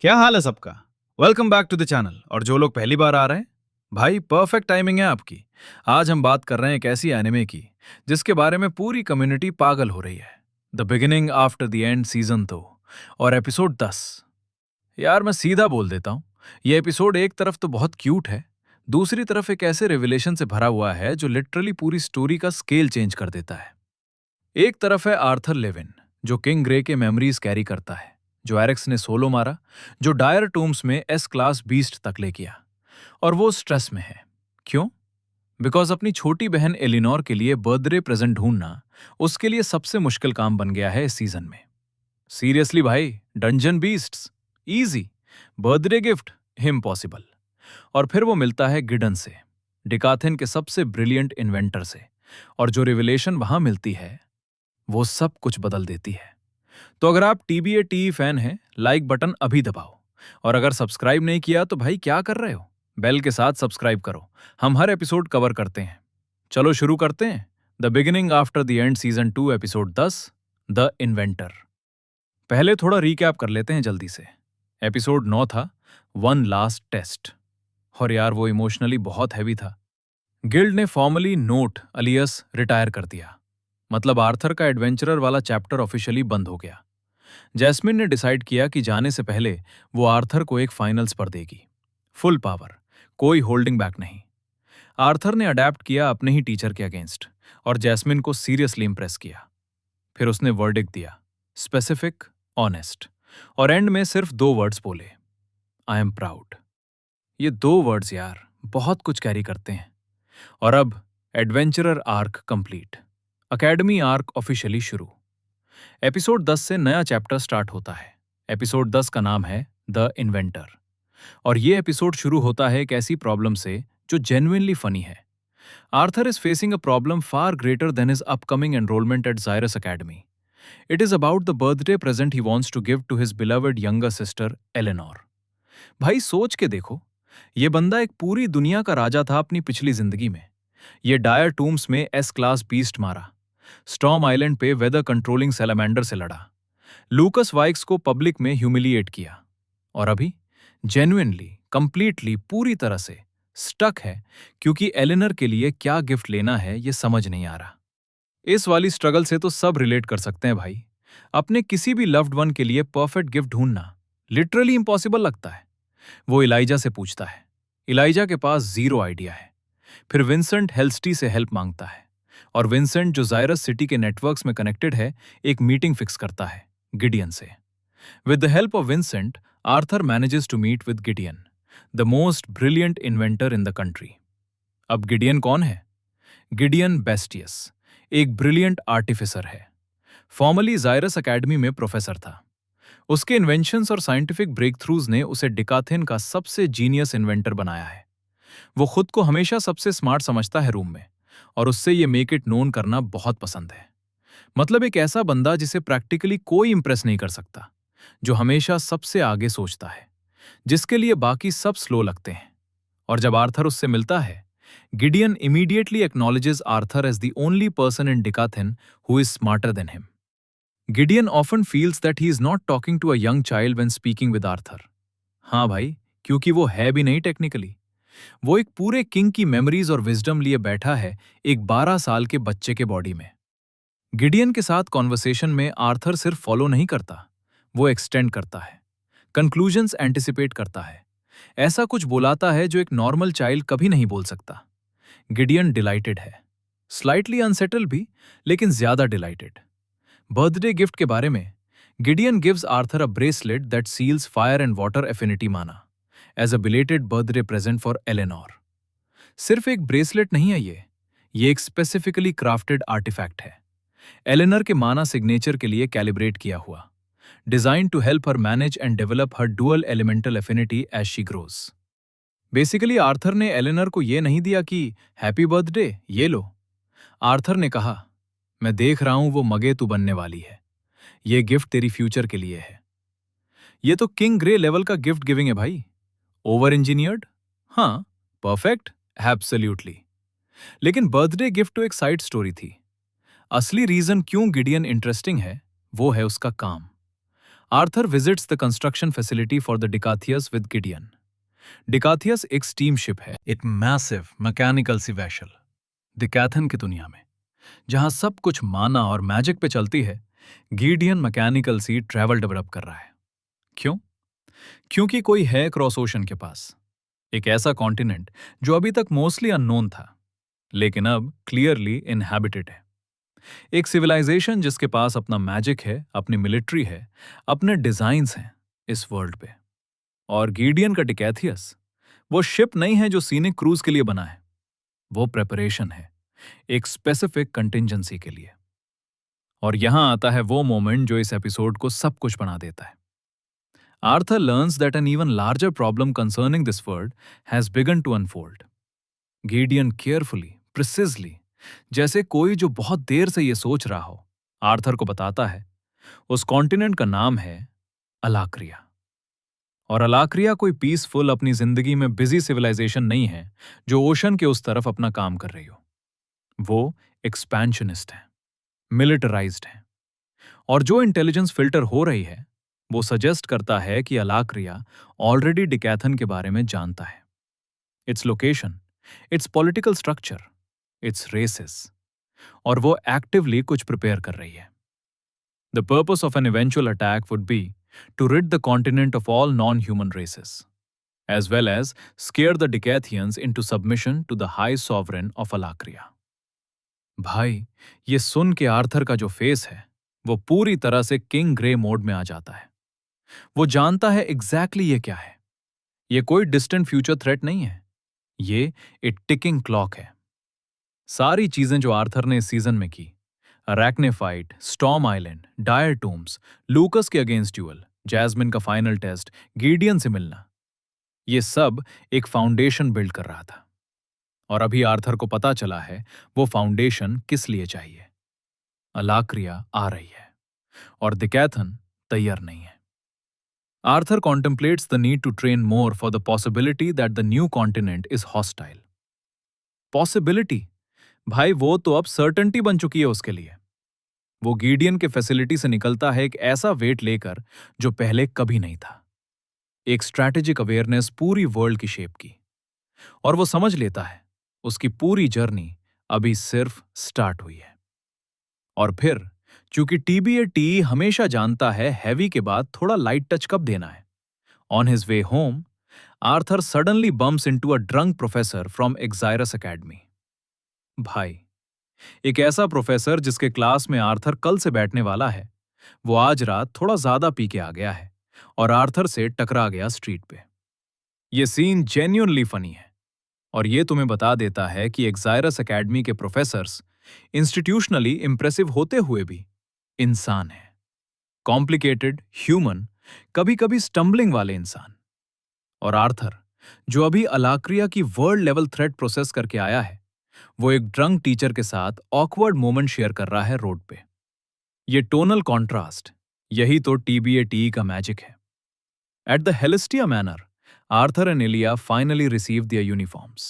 क्या हाल है सबका। Welcome back to the channel. और जो लोग पहली बार आ रहे हैं, भाई परफेक्ट टाइमिंग है आपकी। आज हम बात कर रहे हैं एक ऐसी एनिमे की जिसके बारे में पूरी कम्युनिटी पागल हो रही है। The beginning after the end season 2 और एपिसोड 10। यार मैं सीधा बोल देता हूँ, ये एपिसोड एक तरफ तो बहुत क्यूट है, दूसरी तरफ एक ऐसे रेविलेशन से भरा हुआ है जो लिटरली पूरी स्टोरी का स्केल चेंज कर देता है। एक तरफ है आर्थर लेविन, जो किंग ग्रे के मेमोरीज कैरी करता है, जो एरिक्स ने सोलो मारा, जो डायर टूम्स में एस क्लास बीस्ट तक ले किया। और वो स्ट्रेस में है। क्यों? बिकॉज अपनी छोटी बहन एलिनोर के लिए बर्थडे प्रेजेंट ढूंढना उसके लिए सबसे मुश्किल काम बन गया है इस सीजन में। सीरियसली भाई, dungeon beasts easy, birthday gift impossible. और फिर वो मिलता है गिडन से, डिकाथिन के सबसे ब्रिलियंट इन्वेंटर से, और जो रिविलेशन वहां मिलती है वो सब कुछ बदल देती है। तो अगर आप टीबीए टी फैन हैं, लाइक बटन अभी दबाओ। और अगर सब्सक्राइब नहीं किया तो भाई क्या कर रहे हो, बेल के साथ सब्सक्राइब करो। हम हर एपिसोड कवर करते हैं। चलो शुरू करते हैं। The beginning after the end season 2 episode 10, the inventor. पहले थोड़ा रीकैप कर लेते हैं जल्दी से। एपिसोड 9 था वन लास्ट टेस्ट। और यार वो इमोशनली बहुत हैवी था। गिल्ड ने फॉर्मली नोट अलियस रिटायर कर दिया। मतलब आर्थर का एडवेंचरर वाला चैप्टर ऑफिशियली बंद हो गया। जैस्मिन ने डिसाइड किया कि जाने से पहले वो आर्थर को एक फाइनल्स पर देगी। फुल पावर, कोई होल्डिंग बैक नहीं। आर्थर ने अडेप्ट किया अपने ही टीचर के अगेंस्ट और जैस्मिन को सीरियसली इंप्रेस किया। फिर उसने वर्डिक्ट दिया, स्पेसिफिक, ऑनेस्ट, और एंड में सिर्फ 2 वर्ड्स बोले, आई एम प्राउड। ये 2 वर्ड्स यार बहुत कुछ कैरी करते हैं। और अब adventurer arc complete, academy arc officially शुरू। एपिसोड 10 से नया चैप्टर स्टार्ट होता है। एपिसोड 10 का नाम है द इन्वेंटर। और ये एपिसोड शुरू होता है एक ऐसी प्रॉब्लम से जो जेन्युइनली फनी है। Arthur is facing a problem far greater than his upcoming enrolment at Xyrus academy. It is about the birthday present he wants to give to his beloved younger sister Eleanor. भाई सोच के देखो, ये बंदा एक पूरी दुनिया का राजा था अपनी पिछली जिंदगी में। ये डायर टूम्स में एस क्लास बीस्ट मारा, स्टॉर्म आइलैंड पे वेदर कंट्रोलिंग सेलेमेंडर से लड़ा, लूकस वाइक्स को पब्लिक में ह्यूमिलिएट किया, और अभी जेन्युइनली, कंप्लीटली, पूरी तरह से स्टक है क्योंकि एलिनर के लिए क्या गिफ्ट लेना है ये समझ नहीं आ रहा। इस वाली स्ट्रगल से तो सब रिलेट कर सकते हैं भाई। अपने किसी भी लव्ड वन के लिए परफेक्ट गिफ्ट ढूंढना लिटरली इम्पॉसिबल लगता है। वो इलाइजा से पूछता है, इलाइजा के पास जीरो आइडिया है। फिर विंसेंट हेल्स्टी से हेल्प मांगता है, और विंसेंट जो जायरस सिटी के नेटवर्क्स में कनेक्टेड है, एक मीटिंग फिक्स करता है गिडियन से। With the help of Vincent, Arthur manages to meet with Gideon, the most brilliant inventor in the country. अब गिडियन कौन है? गिडियन बेस्टियस एक ब्रिलियंट आर्टिफिसर है। फॉर्मली जायरस अकेडमी में प्रोफेसर था। उसके इन्वेंशंस और साइंटिफिक ब्रेक थ्रूज ने उसे डिकाथिन का सबसे जीनियस इन्वेंटर बनाया है। वो खुद को हमेशा सबसे स्मार्ट समझता है रूम में, और उससे ये मेक इट नोन करना बहुत पसंद है। मतलब एक ऐसा बंदा जिसे प्रैक्टिकली कोई इंप्रेस नहीं कर सकता, जो हमेशा सबसे आगे सोचता है, जिसके लिए बाकी सब स्लो लगते हैं। और जब आर्थर उससे मिलता है, Gideon immediately acknowledges Arthur as the only person in Dicathen who is smarter than him. Gideon often feels that he is not talking to a young child when speaking with Arthur. हाँ भाई, क्योंकि वो है भी नहीं technically. वो एक पूरे किंग की मेमोरीज और विजडम लिए बैठा है एक 12 साल के बच्चे के बॉडी में। गिडियन के साथ कॉन्वर्सेशन में आर्थर सिर्फ फॉलो नहीं करता, वो एक्सटेंड करता है, कंक्लूजन्स एंटिसिपेट करता है, ऐसा कुछ बुलाता है जो एक नॉर्मल चाइल्ड कभी नहीं बोल सकता। गिडियन डिलाइटेड है, स्लाइटली अनसेटल भी, लेकिन ज्यादा डिलाइटेड। बर्थडे गिफ्ट के बारे में, Gideon gives Arthur a bracelet that seals fire and water affinity mana as a belated birthday present for Eleanor. सिर्फ एक ब्रेसलेट नहीं है ये एक स्पेसिफिकली क्राफ्टेड आर्टिफैक्ट है, एलेनर के माना सिग्नेचर के लिए कैलिब्रेट किया हुआ, design to help her manage and develop her dual elemental affinity as she grows. Basically Arthur ने एलेनर को यह नहीं दिया कि हैप्पी बर्थडे ये लो। आर्थर ने कहा, मैं देख रहा हूं वो मगे तू बनने वाली है, ये गिफ्ट तेरी फ्यूचर के लिए है। ये तो किंग ग्रे लेवल का गिफ्ट गिविंग है भाई। Over engineered? हाँ। परफेक्ट? एब्सोल्यूटली। लेकिन बर्थडे गिफ्ट तो एक साइड स्टोरी थी। असली रीजन क्यों गिडियन इंटरेस्टिंग है वो है उसका काम। Arthur visits the construction facility for the Dicatheous with Gideon. Dicatheous एक स्टीमशिप है, एक massive mechanical sea vessel Dicathen की दुनिया में जहां सब कुछ माना और मैजिक पे चलती है। Gideon mechanical C travel develop कर रहा है। क्यों? क्योंकि कोई है क्रॉस ओशन के पास, एक ऐसा कॉन्टिनेंट जो अभी तक मोस्टली अननोन था लेकिन अब क्लियरली इनहैबिटेड है। एक सिविलाइजेशन जिसके पास अपना मैजिक है, अपनी मिलिट्री है, अपने डिजाइन्स हैं इस वर्ल्ड पे। और गिडियन का डिकैथियस वो शिप नहीं है जो सीनिक क्रूज के लिए बना है, वो प्रेपरेशन है एक स्पेसिफिक कंटिंजेंसी के लिए। और यहां आता है वो मोमेंट जो इस एपिसोड को सब कुछ बना देता है। Arthur learns that an even larger problem concerning this world has begun to unfold. Gideon carefully, precisely, जैसे कोई जो बहुत देर से ये सोच रहा हो, आर्थर को बताता है उस कॉन्टिनेंट का नाम है अलाक्रिया। और अलाक्रिया कोई पीसफुल अपनी जिंदगी में बिजी सिविलाइजेशन नहीं है जो ओशन के उस तरफ अपना काम कर रही हो। वो एक्सपेंशनिस्ट है, मिलिटराइज्ड है, और जो इंटेलिजेंस फिल्टर हो रही है वो सजेस्ट करता है कि अलाक्रिया ऑलरेडी डिकैथन के बारे में जानता है। Its location, its political structure, its races, और वो एक्टिवली कुछ प्रिपेयर कर रही है। The purpose of an eventual attack would be to rid the continent of all non-human races, as well as scare the Decathians into submission to the high sovereign of Alakria. भाई, ये सुन के Arthur का जो face है वो पूरी तरह से किंग ग्रे मोड में आ जाता है। वो जानता है एग्जैक्टली ये क्या है। ये कोई डिस्टेंट फ्यूचर थ्रेट नहीं है, ये एक टिकिंग क्लॉक है। सारी चीजें जो आर्थर ने इस सीजन में की, Arachne fight, storm island, dire tombs, Lucas के अगेंस्ट ड्यूअल, जैस्मिन का फाइनल टेस्ट, गिडियन से मिलना, ये सब एक फाउंडेशन बिल्ड कर रहा था। और अभी आर्थर को पता चला है वो फाउंडेशन किस लिए चाहिए। अलाक्रिया आ रही है और डिकैथन तैयार नहीं है। Arthur contemplates the need to train more for the possibility that the new continent is hostile. Possibility, भाई वो तो अब सर्टेनिटी बन चुकी है उसके लिए। वो गिडियन के फैसिलिटी से निकलता है एक ऐसा वेट लेकर जो पहले कभी नहीं था, एक स्ट्रैटेजिक अवेयरनेस पूरी वर्ल्ड की शेप की। और वो समझ लेता है उसकी पूरी जर्नी अभी सिर्फ स्टार्ट हुई है। और फिर चूंकि टीबीए हमेशा जानता है हैवी के बाद थोड़ा लाइट टच कब देना है, on his way home Arthur suddenly bumps into a drunk professor from Xyrus academy. भाई, एक ऐसा प्रोफेसर जिसके क्लास में आर्थर कल से बैठने वाला है, वो आज रात थोड़ा ज्यादा पी के आ गया है और आर्थर से टकरा गया स्ट्रीट पे। ये सीन जेन्युइनली फनी है और ये तुम्हें बता देता है कि एक्साइरस एकेडमी के प्रोफेसर्स इंस्टीट्यूशनली इंप्रेसिव होते हुए भी इंसान है, कॉम्प्लिकेटेड, ह्यूमन, कभी कभी स्टम्बलिंग वाले इंसान। और आर्थर जो अभी अलाक्रिया की वर्ल्ड लेवल थ्रेट प्रोसेस करके आया है, वो एक ड्रंक टीचर के साथ ऑकवर्ड मोमेंट शेयर कर रहा है रोड पे। ये टोनल कॉन्ट्रास्ट, यही तो टीबीए का मैजिक है। At the Helstea manor, Arthur and Ellie finally receive their uniforms,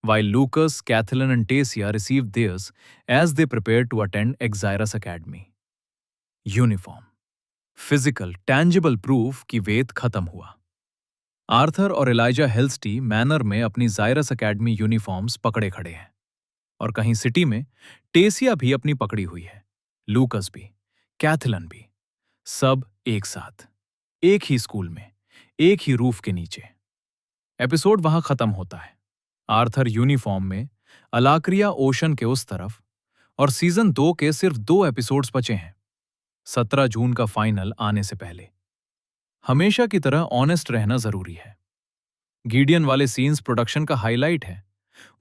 while Lucas, Catelyn and Tasia received theirs as they prepared to attend Exirus Academy. Uniform, physical, tangible proof कि वेद खत्म हुआ। Arthur और ELISA हेल्स्टी manner में अपनी जायरस academy uniforms पकड़े खड़े हैं और कहीं सिटी में टेसिया भी अपनी पकड़ी हुई है, लूकस भी, कैथलन भी, सब एक साथ, एक ही स्कूल में, एक ही रूफ के नीचे। एपिसोड वहां खत्म होता है, आर्थर यूनिफॉर्म में, अलाक्रिया ओशन के उस तरफ, और सीजन 2 के सिर्फ 2 एपिसोड्स बचे हैं, 17 जून का फाइनल आने से पहले। हमेशा की तरह ऑनेस्ट रहना जरूरी है। गिडियन वाले सीन्स प्रोडक्शन का हाईलाइट है।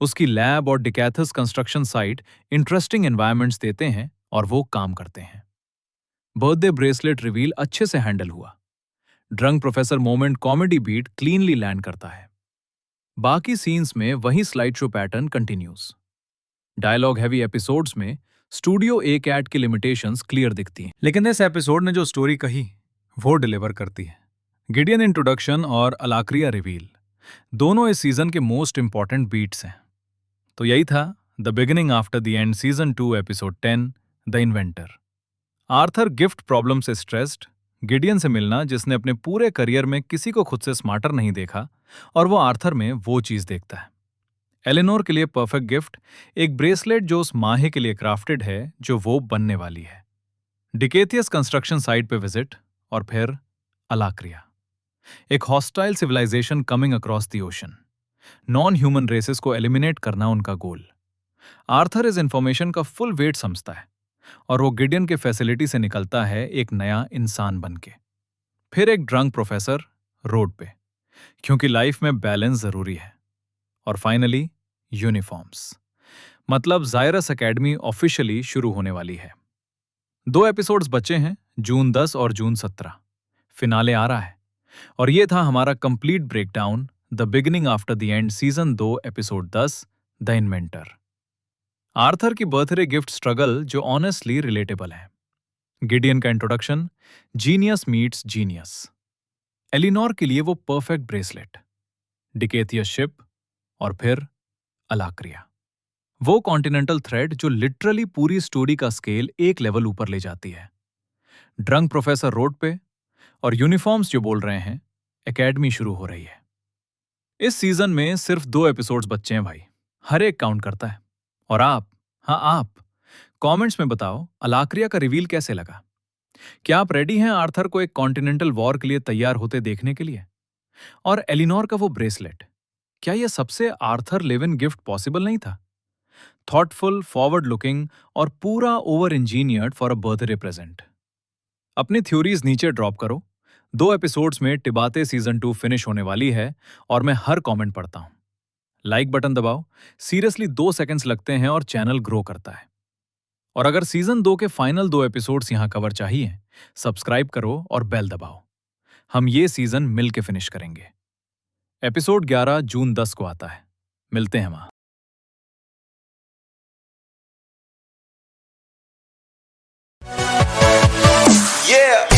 उसकी लैब और डिकैथस कंस्ट्रक्शन साइट इंटरेस्टिंग एनवायरनमेंट्स देते हैं और वो काम करते हैं। बर्थडे ब्रेसलेट रिवील अच्छे से हैंडल हुआ। Drunk professor moment comedy beat cleanly land करता है। बाकी सीन्स में वही slide show pattern continues. Dialogue heavy episodes में स्टूडियो ए कैट की लिमिटेशंस क्लियर दिखती हैं, लेकिन इस एपिसोड ने जो स्टोरी कही वो डिलीवर करती है। गिडियन इंट्रोडक्शन और अलाक्रिया रिवील दोनों इस सीजन के मोस्ट इंपॉर्टेंट बीट्स हैं। तो यही था the beginning after the end, season 2 episode 10, the inventor. Arthur gift problem से स्ट्रेस्ड, गिडियन से मिलना जिसने अपने पूरे करियर में किसी को खुद से स्मार्टर नहीं देखा, और वो आर्थर में वो चीज देखता है। एलिनोर के लिए परफेक्ट गिफ्ट एक ब्रेसलेट जो उस माहे के लिए क्राफ्टेड है जो वो बनने वाली है। डिकेथियस कंस्ट्रक्शन साइट पे विजिट, और फिर अलाक्रिया, एक hostile civilization coming across the ocean. Non human races को एलिमिनेट करना उनका गोल। आर्थर इस इंफॉर्मेशन का फुल वेट समझता है, और वो गिडियन के फैसिलिटी से निकलता है एक नया इंसान बन के। फिर एक ड्रंक प्रोफेसर रोड पे, क्योंकि लाइफ में बैलेंस जरूरी है। और फाइनली यूनिफॉर्म्स, मतलब जायरस एकेडमी ऑफिशियली शुरू होने वाली है। 2 एपिसोड्स बचे हैं, जून 10 और जून 17। फिनाले आ रहा है, और ये था हमारा complete breakdown, the beginning after the end, season 2 episode 10, the inventor. Arthur की बर्थडे गिफ्ट स्ट्रगल जो ऑनेस्टली रिलेटेबल है। गिडियन का introduction, genius meets genius. Elinor के लिए वो परफेक्ट ब्रेसलेट, डिकेथियस शिप, और फिर अलाक्रिया, वो कॉन्टिनेंटल थ्रेड जो लिटरली पूरी स्टोरी का स्केल एक लेवल ऊपर ले जाती है। ड्रंक प्रोफेसर रोड पे, और यूनिफॉर्म्स जो बोल रहे हैं एकेडमी शुरू हो रही है। इस सीजन में सिर्फ 2 एपिसोड्स बच्चे हैं भाई, हर एक काउंट करता है। और आप, हाँ आप, कमेंट्स में बताओ अलाक्रिया का रिवील कैसे लगा। क्या आप रेडी हैं आर्थर को एक कॉन्टिनेंटल वॉर के लिए तैयार होते देखने के लिए? और एलिनोर का वो ब्रेसलेट, क्या यह सबसे आर्थर लेविन गिफ्ट पॉसिबल नहीं था? थॉटफुल, फॉरवर्ड लुकिंग, और पूरा over engineered for a birthday present. अपनी थ्योरीज नीचे ड्रॉप करो। 2 एपिसोड्स में टिबाते सीजन 2 फिनिश होने वाली है, और मैं हर कमेंट पढ़ता हूं। लाइक बटन दबाओ, सीरियसली 2 सेकंड्स लगते हैं और चैनल ग्रो करता है। और अगर सीजन 2 के फाइनल 2 एपिसोड्स यहां कवर चाहिए, सब्सक्राइब करो और बेल दबाओ। हम ये सीजन मिल के फिनिश करेंगे। एपिसोड 11 जून 10 को आता है। मिलते हैं वहां। Yeah.